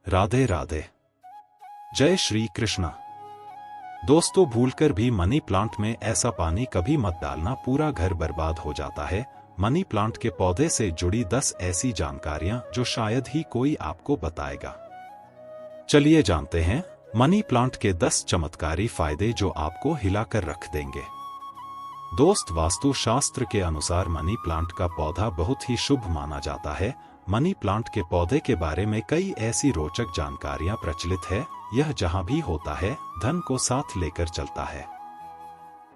राधे राधे। जय श्री कृष्णा। दोस्तों, भूलकर भी मनी प्लांट में ऐसा पानी कभी मत डालना, पूरा घर बर्बाद हो जाता है। मनी प्लांट के पौधे से जुड़ी 10 ऐसी जानकारियां जो शायद ही कोई आपको बताएगा। चलिए जानते हैं मनी प्लांट के 10 चमत्कारी फायदे जो आपको हिलाकर रख देंगे। दोस्त, वास्तु शास्त्र के अनुसार मनी प्लांट का पौधा बहुत ही शुभ माना जाता है। मनी प्लांट के पौधे के बारे में कई ऐसी रोचक जानकारियां प्रचलित है। यह जहां भी होता है, धन को साथ लेकर चलता है।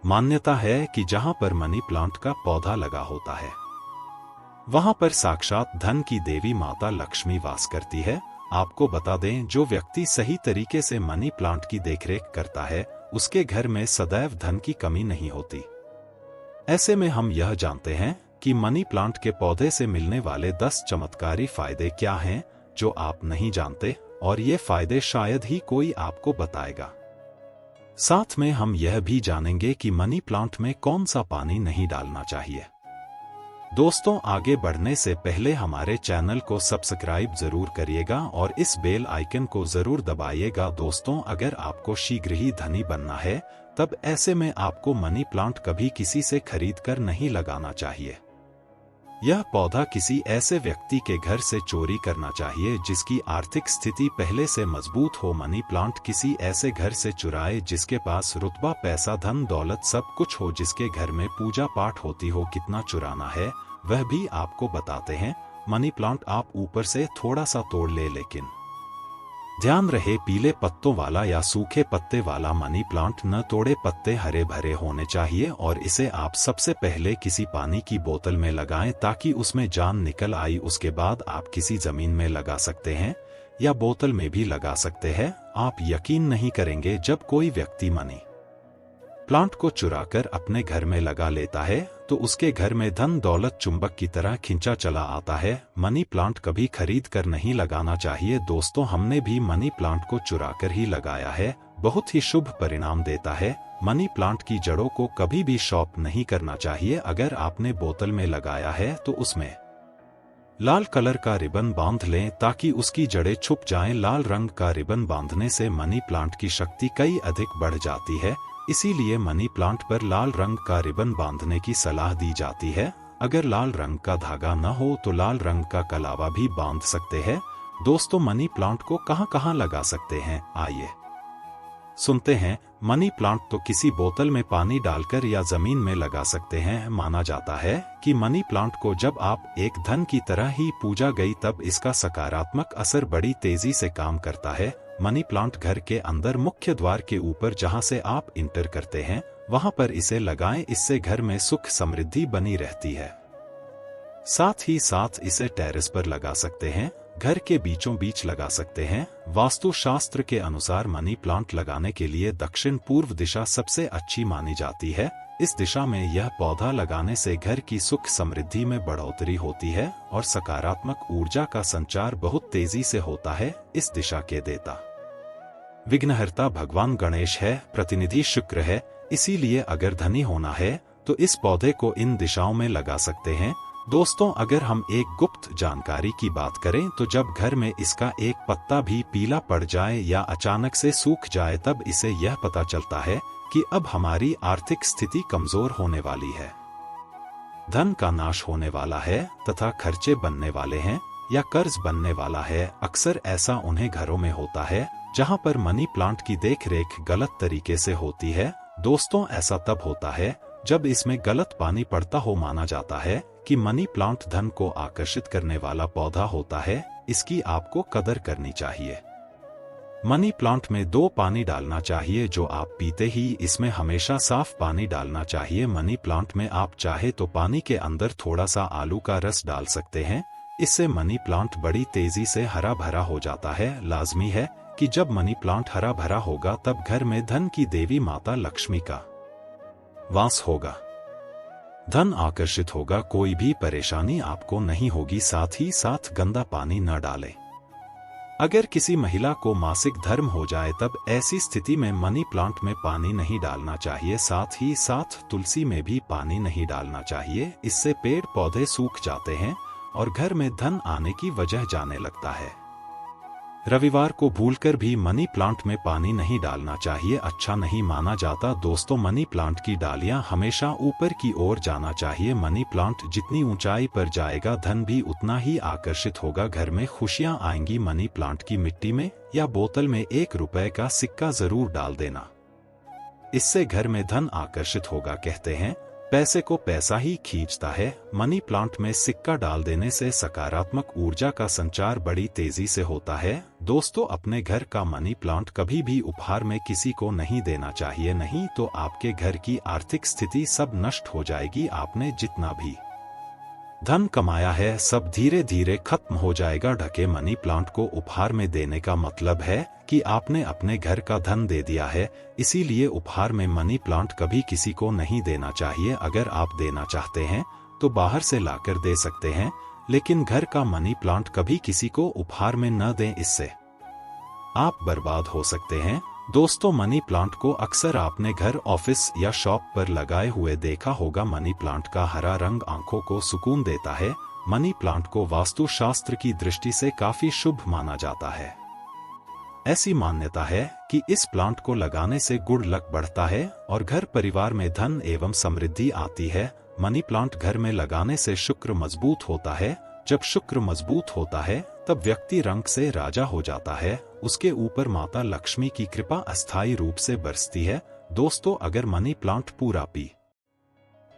मान्यता है कि जहां पर मनी प्लांट का पौधा लगा होता है, वहां पर साक्षात धन की देवी माता लक्ष्मी वास करती है। आपको बता दें, जो व्यक्ति सही तरीके से मनी प्लांट की देखरेख करता है, उसके घर में सदैव धन की कमी नहीं होती। ऐसे में हम यह जानते हैं कि मनी प्लांट के पौधे से मिलने वाले 10 चमत्कारी फायदे क्या हैं जो आप नहीं जानते, और ये फायदे शायद ही कोई आपको बताएगा। साथ में हम यह भी जानेंगे कि मनी प्लांट में कौन सा पानी नहीं डालना चाहिए। दोस्तों, आगे बढ़ने से पहले हमारे चैनल को सब्सक्राइब जरूर करिएगा और इस बेल आइकन को जरूर दबाइएगा। दोस्तों, अगर आपको शीघ्र ही धनी बनना है, तब ऐसे में आपको मनी प्लांट कभी किसी से खरीद कर नहीं लगाना चाहिए। यह पौधा किसी ऐसे व्यक्ति के घर से चोरी करना चाहिए जिसकी आर्थिक स्थिति पहले से मजबूत हो। मनी प्लांट किसी ऐसे घर से चुराए जिसके पास रुतबा, पैसा, धन दौलत सब कुछ हो, जिसके घर में पूजा पाठ होती हो। कितना चुराना है वह भी आपको बताते हैं। मनी प्लांट आप ऊपर से थोड़ा सा तोड़ ले, लेकिन ध्यान रहे, पीले पत्तों वाला या सूखे पत्ते वाला मनी प्लांट न तोड़े। पत्ते हरे भरे होने चाहिए और इसे आप सबसे पहले किसी पानी की बोतल में लगाएं ताकि उसमें जान निकल आई। उसके बाद आप किसी जमीन में लगा सकते हैं या बोतल में भी लगा सकते हैं। आप यकीन नहीं करेंगे, जब कोई व्यक्ति मनी प्लांट को चुराकर अपने घर में लगा लेता है तो उसके घर में धन दौलत चुंबक की तरह खिंचा चला आता है। मनी प्लांट कभी खरीद कर नहीं लगाना चाहिए। दोस्तों, हमने भी मनी प्लांट को चुराकर ही लगाया है, बहुत ही शुभ परिणाम देता है। मनी प्लांट की जड़ों को कभी भी शॉप नहीं करना चाहिए। अगर आपने बोतल में लगाया है तो उसमें लाल कलर का रिबन बांध लें ताकि उसकी जड़ें छुप जाएं। लाल रंग का रिबन बांधने से मनी प्लांट की शक्ति कई अधिक बढ़ जाती है, इसीलिए मनी प्लांट पर लाल रंग का रिबन बांधने की सलाह दी जाती है। अगर लाल रंग का धागा न हो तो लाल रंग का कलावा भी बांध सकते हैं। दोस्तों, मनी प्लांट को कहां कहां लगा सकते हैं, आइए सुनते हैं। मनी प्लांट तो किसी बोतल में पानी डालकर या जमीन में लगा सकते हैं। माना जाता है कि मनी प्लांट को जब आप एक धन की तरह ही पूजा गई, तब इसका सकारात्मक असर बड़ी तेजी से काम करता है। मनी प्लांट घर के अंदर मुख्य द्वार के ऊपर, जहां से आप इंटर करते हैं, वहां पर इसे लगाएं। इससे घर में सुख समृद्धि बनी रहती है। साथ ही साथ इसे टेरेस पर लगा सकते हैं, घर के बीचों बीच लगा सकते हैं। वास्तु शास्त्र के अनुसार मनी प्लांट लगाने के लिए दक्षिण पूर्व दिशा सबसे अच्छी मानी जाती है। इस दिशा में यह पौधा लगाने से घर की सुख समृद्धि में बढ़ोतरी होती है और सकारात्मक ऊर्जा का संचार बहुत तेजी से होता है। इस दिशा के देवता विघ्नहर्ता भगवान गणेश है, प्रतिनिधि शुक्र है। इसीलिए अगर धनी होना है तो इस पौधे को इन दिशाओं में लगा सकते हैं। दोस्तों, अगर हम एक गुप्त जानकारी की बात करें तो जब घर में इसका एक पत्ता भी पीला पड़ जाए या अचानक से सूख जाए, तब इसे यह पता चलता है कि अब हमारी आर्थिक स्थिति कमजोर होने वाली है, धन का नाश होने वाला है तथा खर्चे बनने वाले हैं या कर्ज बनने वाला है। अक्सर ऐसा उन्हें घरों में होता है जहां पर मनी प्लांट की देखरेख गलत तरीके से होती है। दोस्तों, ऐसा तब होता है जब इसमें गलत पानी पड़ता हो। माना जाता है कि मनी प्लांट धन को आकर्षित करने वाला पौधा होता है, इसकी आपको कदर करनी चाहिए। मनी प्लांट में 2 पानी डालना चाहिए जो आप पीते ही इसमें हमेशा साफ पानी डालना चाहिए। मनी प्लांट में आप चाहे तो पानी के अंदर थोड़ा सा आलू का रस डाल सकते हैं, इससे मनी प्लांट बड़ी तेजी से हरा भरा हो जाता है। लाजमी है कि जब मनी प्लांट हरा भरा होगा तब घर में धन की देवी माता लक्ष्मी का वास होगा, धन आकर्षित होगा, कोई भी परेशानी आपको नहीं होगी। साथ ही साथ गंदा पानी न डालें। अगर किसी महिला को मासिक धर्म हो जाए तब ऐसी स्थिति में मनी प्लांट में पानी नहीं डालना चाहिए। साथ ही साथ तुलसी में भी पानी नहीं डालना चाहिए, इससे पेड़ पौधे सूख जाते हैं और घर में धन आने की वजह जाने लगता है। रविवार को भूलकर भी मनी प्लांट में पानी नहीं डालना चाहिए, अच्छा नहीं माना जाता। दोस्तों, मनी प्लांट की डालियां हमेशा ऊपर की ओर जाना चाहिए। मनी प्लांट जितनी ऊंचाई पर जाएगा, धन भी उतना ही आकर्षित होगा, घर में खुशियां आएंगी। मनी प्लांट की मिट्टी में या बोतल में 1 रुपए का सिक्का जरूर डाल देना, इससे घर में धन आकर्षित होगा। कहते हैं पैसे को पैसा ही खींचता है। मनी प्लांट में सिक्का डाल देने से सकारात्मक ऊर्जा का संचार बड़ी तेजी से होता है। दोस्तों, अपने घर का मनी प्लांट कभी भी उपहार में किसी को नहीं देना चाहिए, नहीं तो आपके घर की आर्थिक स्थिति सब नष्ट हो जाएगी। आपने जितना भी धन कमाया है सब धीरे धीरे खत्म हो जाएगा। ढके मनी प्लांट को उपहार में देने का मतलब है कि आपने अपने घर का धन दे दिया है, इसीलिए उपहार में मनी प्लांट कभी किसी को नहीं देना चाहिए। अगर आप देना चाहते हैं तो बाहर से लाकर दे सकते हैं, लेकिन घर का मनी प्लांट कभी किसी को उपहार में न दें, इससे आप बर्बाद हो सकते हैं। दोस्तों, मनी प्लांट को अक्सर आपने घर, ऑफिस या शॉप पर लगाए हुए देखा होगा। मनी प्लांट का हरा रंग आंखों को सुकून देता है। मनी प्लांट को वास्तुशास्त्र की दृष्टि से काफी शुभ माना जाता है। ऐसी मान्यता है कि इस प्लांट को लगाने से गुड लक बढ़ता है और घर परिवार में धन एवं समृद्धि आती है। मनी प्लांट घर में लगाने से शुक्र मजबूत होता है। जब शुक्र मजबूत होता है तब व्यक्ति रंग से राजा हो जाता है। उसके ऊपर माता लक्ष्मी की कृपा अस्थायी रूप से बरसती है। दोस्तों, अगर मनी प्लांट पूरा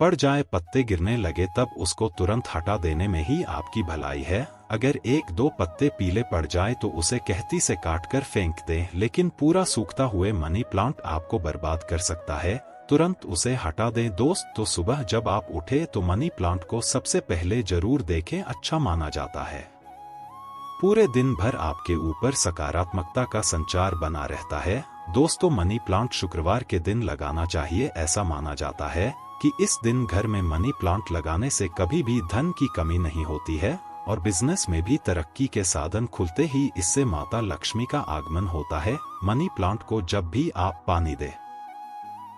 पड़ जाए, पत्ते गिरने लगे, तब उसको तुरंत हटा देने में ही आपकी भलाई है। अगर 1-2 पत्ते पीले पड़ जाए तो उसे कहती से काटकर फेंक दें, लेकिन पूरा सूखता हुए मनी प्लांट आपको बर्बाद कर सकता है। तुरंत उसे हटा दें। दोस्त, तो सुबह जब आप उठे तो मनी प्लांट को सबसे पहले जरूर देखें, अच्छा माना जाता है। पूरे दिन भर आपके ऊपर सकारात्मकता का संचार बना रहता है। दोस्तों, मनी प्लांट शुक्रवार के दिन लगाना चाहिए। ऐसा माना जाता है कि इस दिन घर में मनी प्लांट लगाने से कभी भी धन की कमी नहीं होती है और बिजनेस में भी तरक्की के साधन खुलते ही इससे माता लक्ष्मी का आगमन होता है। मनी प्लांट को जब भी आप पानी दें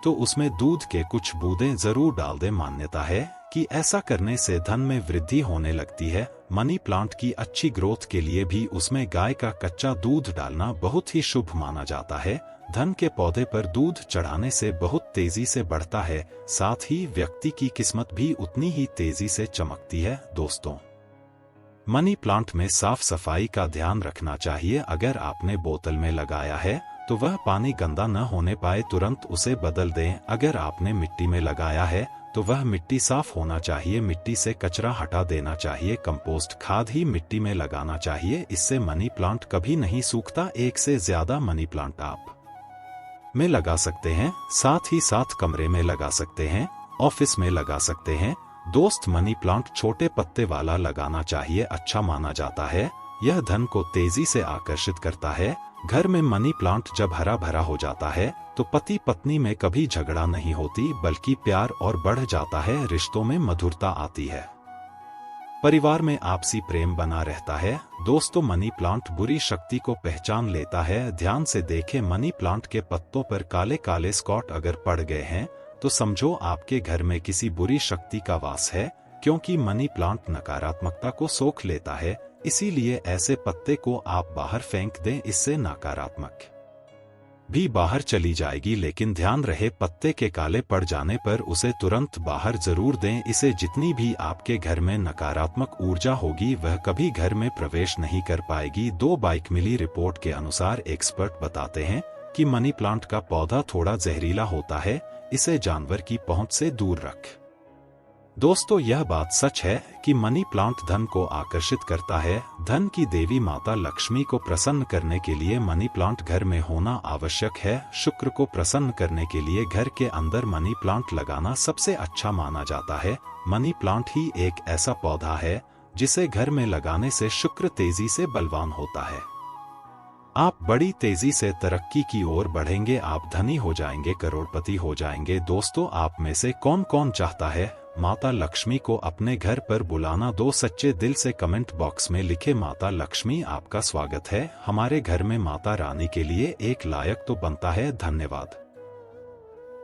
तो उसमें दूध के कुछ बूंदें जरूर डाल दें। मान्यता है कि ऐसा करने से धन में वृद्धि होने लगती है। मनी प्लांट की अच्छी ग्रोथ के लिए भी उसमें गाय का कच्चा दूध डालना बहुत ही शुभ माना जाता है। धन के पौधे पर दूध चढ़ाने से बहुत तेजी से बढ़ता है, साथ ही व्यक्ति की किस्मत भी उतनी ही तेजी से चमकती है। दोस्तों, मनी प्लांट में साफ सफाई का ध्यान रखना चाहिए। अगर आपने बोतल में लगाया है तो वह पानी गंदा न होने पाए, तुरंत उसे बदल दें। अगर आपने मिट्टी में लगाया है तो वह मिट्टी साफ होना चाहिए, मिट्टी से कचरा हटा देना चाहिए। कंपोस्ट खाद ही मिट्टी में लगाना चाहिए, इससे मनी प्लांट कभी नहीं सूखता। 1 से ज्यादा मनी प्लांट आप में लगा सकते हैं, साथ ही साथ कमरे में लगा सकते हैं, ऑफिस में लगा सकते हैं। दोस्त, मनी प्लांट छोटे पत्ते वाला लगाना चाहिए, अच्छा माना जाता है। यह धन को तेजी से आकर्षित करता है। घर में मनी प्लांट जब हरा भरा हो जाता है तो पति पत्नी में कभी झगड़ा नहीं होती, बल्कि प्यार और बढ़ जाता है, रिश्तों में मधुरता आती है, परिवार में आपसी प्रेम बना रहता है। दोस्तों, मनी प्लांट बुरी शक्ति को पहचान लेता है। ध्यान से देखें, मनी प्लांट के पत्तों पर काले काले स्पॉट अगर पड़ गए हैं तो समझो आपके घर में किसी बुरी शक्ति का वास है, क्योंकि मनी प्लांट नकारात्मकता को सोख लेता है। इसीलिए ऐसे पत्ते को आप बाहर फेंक दें, इससे नकारात्मक भी बाहर चली जाएगी। लेकिन ध्यान रहे, पत्ते के काले पड़ जाने पर उसे तुरंत बाहर जरूर दें। इसे जितनी भी आपके घर में नकारात्मक ऊर्जा होगी वह कभी घर में प्रवेश नहीं कर पाएगी। 2 बाइक मिली रिपोर्ट के अनुसार एक्सपर्ट बताते हैं कि मनी प्लांट का पौधा थोड़ा जहरीला होता है, इसे जानवर की पहुंच से दूर रख। दोस्तों, यह बात सच है कि मनी प्लांट धन को आकर्षित करता है। धन की देवी माता लक्ष्मी को प्रसन्न करने के लिए मनी प्लांट घर में होना आवश्यक है। शुक्र को प्रसन्न करने के लिए घर के अंदर मनी प्लांट लगाना सबसे अच्छा माना जाता है। मनी प्लांट ही एक ऐसा पौधा है जिसे घर में लगाने से शुक्र तेजी से बलवान होता है। आप बड़ी तेजी से तरक्की की ओर बढ़ेंगे, आप धनी हो जाएंगे, करोड़पति हो जाएंगे। दोस्तों, आप में से कौन कौन चाहता है माता लक्ष्मी को अपने घर पर बुलाना? 2 सच्चे दिल से कमेंट बॉक्स में लिखे, माता लक्ष्मी आपका स्वागत है। हमारे घर में माता रानी के लिए एक लायक तो बनता है। धन्यवाद।